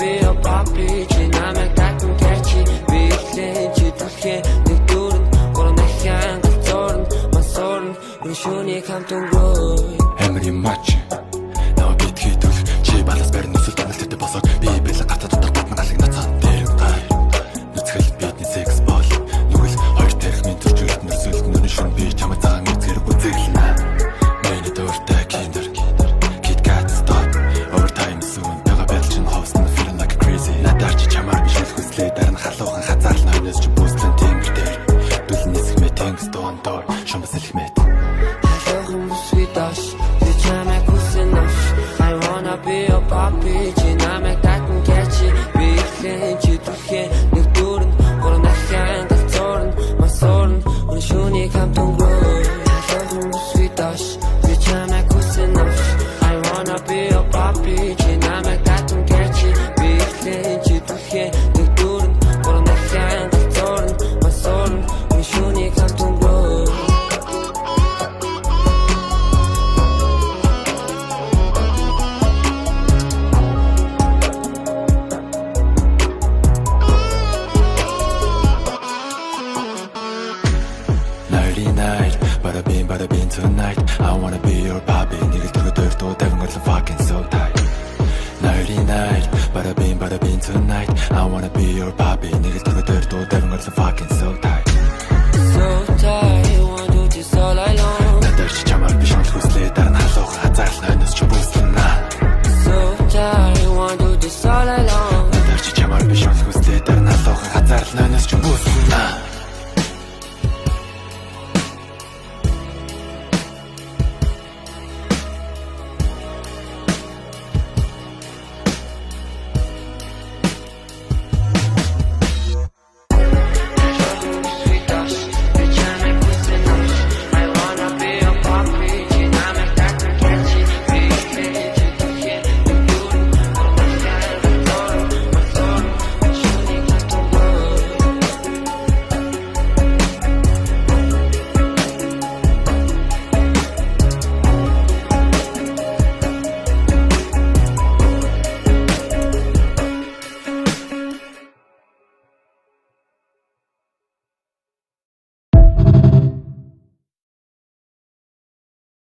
be your papi чи намайг татан кэчи би ихлэн чи түлхээ нэг дүүрэн гурван дахин галзуурн масуурн шүүний хамтан грой Эмри мач наа битгий түл чи балас барин нүсэл даналтай босоод би бэлэг гатад дотор батман алыг нацаад дээр гай нүцгэл бидний секс бол нүгэл хоёр тарих минь төржүүлт нүсэл нүрэн шүн би чамд цагаан эцгэр бүзэглэнэ миний дуртай киндер Kit Kat stop overtime soon яга бэлчин ховсон feeling like crazy надад чи чамаар биш хүслээ дараа нь халуухан хазаарлан хойноос чи бүслэн тэнгэр дээр дүлнэс хэмээ тэнгс дондор шамбас элхмэт I wanna be your papi чи намайг татан кэчи би ихлэн чи түлхээ нэг дүүрэн гурван дахин галзуурн масуурн шүүний хамтан грой sweet dash би чамайг хүсэн авч I wanna be your papi чи намайг татан кэчи би ихлэн чи түлхээ нэг дүүрэн гурван дахин галзуурн масуурн шүүний хамтан грой Bada bing tonight I wanna be your papi 니를 들어도 대본 걸로 fucking so tight night bada bing tonight I wanna be your papi 니를 들어도 대본 걸로 fucking